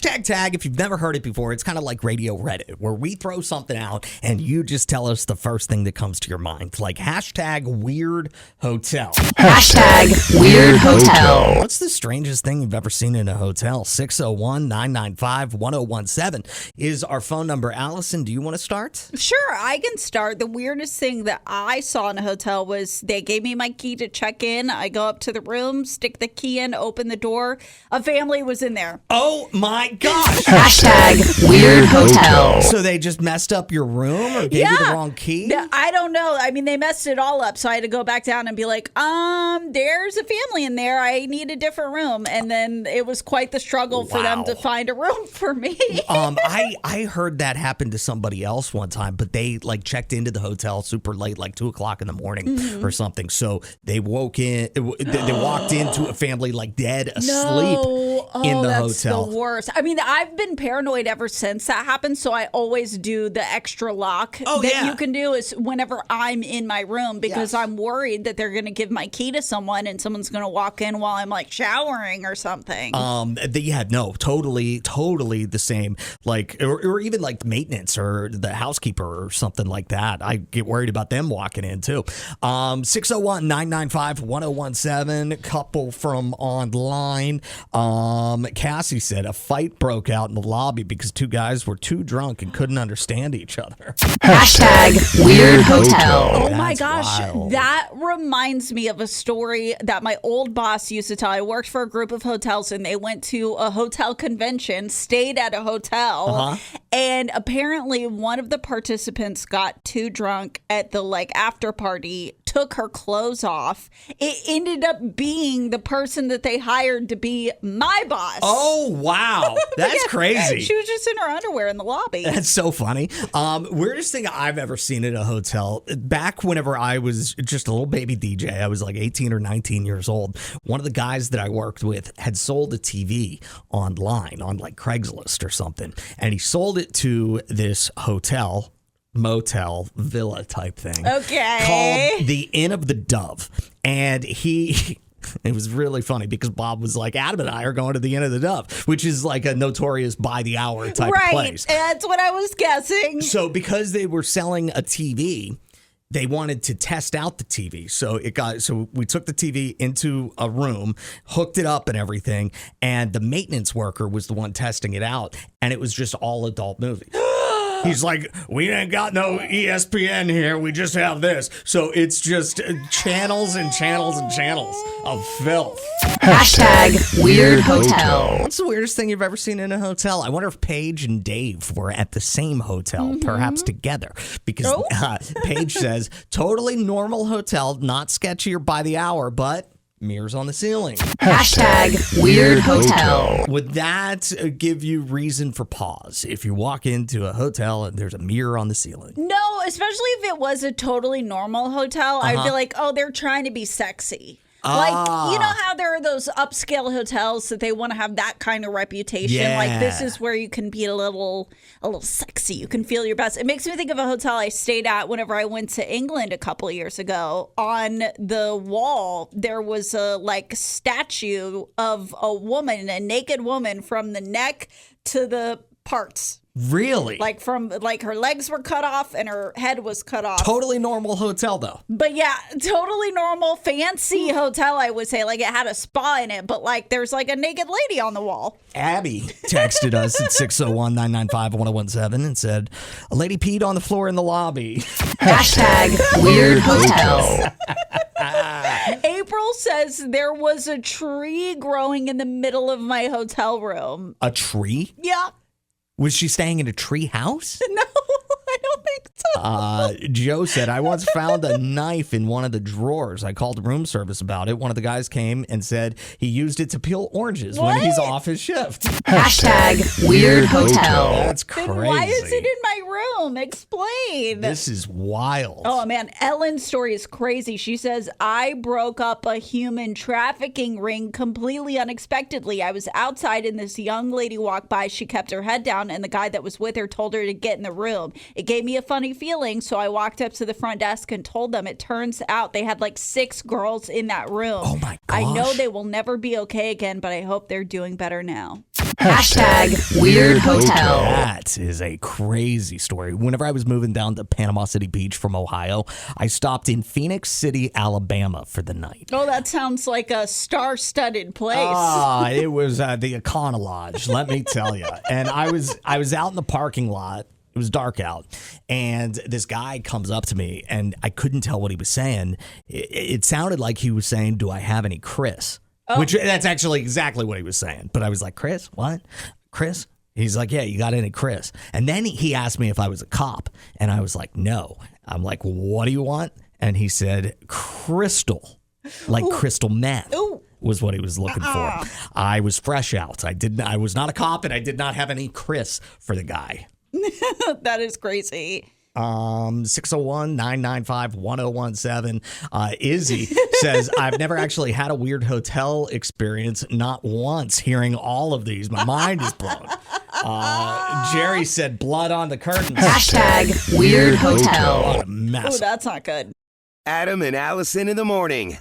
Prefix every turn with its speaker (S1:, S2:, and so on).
S1: Hashtag tag, if you've never heard it before, it's kind of like Radio Reddit, where we throw something out and you just tell us the first thing that comes to your mind. Like hashtag weird hotel.
S2: Hashtag weird hotel.
S1: What's the strangest thing you've ever seen in a hotel? 601-995-1017 is our phone number. Allison, do you want to start?
S3: Sure, I can start. The weirdest thing that I saw in a hotel was they gave me my key to check in. I go up to the room, stick the key in, open the door. A family was in there.
S1: Oh my gosh.
S2: Hashtag weird hotel.
S1: So they just messed up your room or gave you the wrong key?
S3: I don't know. I mean, they messed it all up. So I had to go back down and be like, there's a family in there. I need a different room. And then it was quite the struggle for them to find a room for me.
S1: I heard that happen to somebody else one time, but they like checked into the hotel super late, like 2:00 in the morning or something. So they woke in, they walked into a family like dead asleep in the
S3: that's
S1: hotel.
S3: The worst. I mean, I've been paranoid ever since that happened. So I always do the extra lock you can do is whenever I'm in my room because I'm worried that they're going to give my key to someone and someone's going to walk in while I'm like showering or something.
S1: Totally the same. Like, or even like maintenance or the housekeeper or something like that. I get worried about them walking in too. 601-995-1017. Couple from online. Cassie said a fight broke out in the lobby because two guys were too drunk and couldn't understand each other.
S2: Hashtag weird hotel.
S3: Oh my gosh.
S1: Wild.
S3: That reminds me of a story that my old boss used to tell. I worked for a group of hotels and they went to a hotel convention, stayed at a hotel, and apparently one of the participants got too drunk at the after party, took her clothes off. It ended up being the person that they hired to be my boss.
S1: Oh, wow. That's crazy.
S3: She was just in her underwear in the lobby.
S1: That's so funny. Weirdest thing I've ever seen in a hotel, back whenever I was just a little baby DJ, I was like 18 or 19 years old. One of the guys that I worked with had sold a TV online on like Craigslist or something. And he sold it to this hotel, motel, villa type thing.
S3: Okay.
S1: Called the Inn of the Dove. And it was really funny because Bob was like, Adam and I are going to the Inn of the Dove, which is like a notorious by the hour type of place.
S3: Right. That's what I was guessing.
S1: So because they were selling a TV, they wanted to test out the TV. So we took the TV into a room, hooked it up and everything. And the maintenance worker was the one testing it out. And it was just all adult movies. He's like, we ain't got no ESPN here. We just have this. So it's just channels and channels and channels of filth.
S2: Hashtag weird hotel.
S1: What's the weirdest thing you've ever seen in a hotel? I wonder if Paige and Dave were at the same hotel, perhaps together. Because Paige says, totally normal hotel, not sketchy or by the hour, but mirrors on the ceiling.
S2: Hashtag weird hotel.
S1: Would that give you reason for pause if you walk into a hotel and there's a mirror on the ceiling?
S3: No, especially if it was a totally normal hotel. I'd be like, oh, they're trying to be sexy. Like, you know how there are those upscale hotels that they want to have that kind of reputation?
S1: Yeah.
S3: Like, this is where you can be a little sexy. You can feel your best. It makes me think of a hotel I stayed at whenever I went to England a couple of years ago. On the wall, there was a, statue of a woman, a naked woman from the neck to the parts.
S1: Really?
S3: From her legs were cut off and her head was cut off.
S1: Totally normal hotel, though.
S3: But yeah, totally normal, fancy hotel, I would say. Like, it had a spa in it, but there's a naked lady on the wall.
S1: Abby texted us at 601-995-1017 and said, a lady peed on the floor in the lobby.
S2: Hashtag weird hotel.
S3: April says there was a tree growing in the middle of my hotel room.
S1: A tree?
S3: Yeah.
S1: Was she staying in a tree house?
S3: No, I don't think so.
S1: Joe said, I once found a knife in one of the drawers. I called room service about it. One of the guys came and said he used it to peel oranges when he's off his shift.
S2: Hashtag weird hotel.
S1: That's crazy.
S3: Then why is it in my room? Explain.
S1: This is wild.
S3: Oh, man. Ellen's story is crazy. She says, I broke up a human trafficking ring completely unexpectedly. I was outside and this young lady walked by. She kept her head down and the guy that was with her told her to get in the room. It gave me a funny feeling, so I walked up to the front desk and told them. It turns out they had 6 girls in that room.
S1: Oh, my gosh.
S3: I know they will never be okay again, but I hope they're doing better now.
S2: Hashtag Weird Hotel.
S1: That is a crazy story. Whenever I was moving down to Panama City Beach from Ohio, I stopped in Phoenix City, Alabama for the night.
S3: Oh, that sounds like a star-studded place.
S1: It was the Econo Lodge, let me tell you. And I was out in the parking lot. It was dark out, and this guy comes up to me, and I couldn't tell what he was saying. It sounded like he was saying, "Do I have any Chris?" Which that's actually exactly what he was saying. But I was like, "Chris? What? Chris?" He's like, "Yeah, you got any Chris?" And then he asked me if I was a cop, and I was like, "No." I'm like, "What do you want?" And he said, "Crystal, like crystal meth."
S3: Ooh.
S1: Was what he was looking for. I was fresh out. I was not a cop, and I did not have any Chris for the guy.
S3: That is crazy.
S1: 601-995-1017. Izzy says, I've never actually had a weird hotel experience, not once. Hearing all of these, my mind is blown. Jerry said, blood on the curtains.
S2: Hashtag Weird Hotel.
S1: What a mess.
S3: Oh, that's not good.
S4: Adam and Allison in the morning.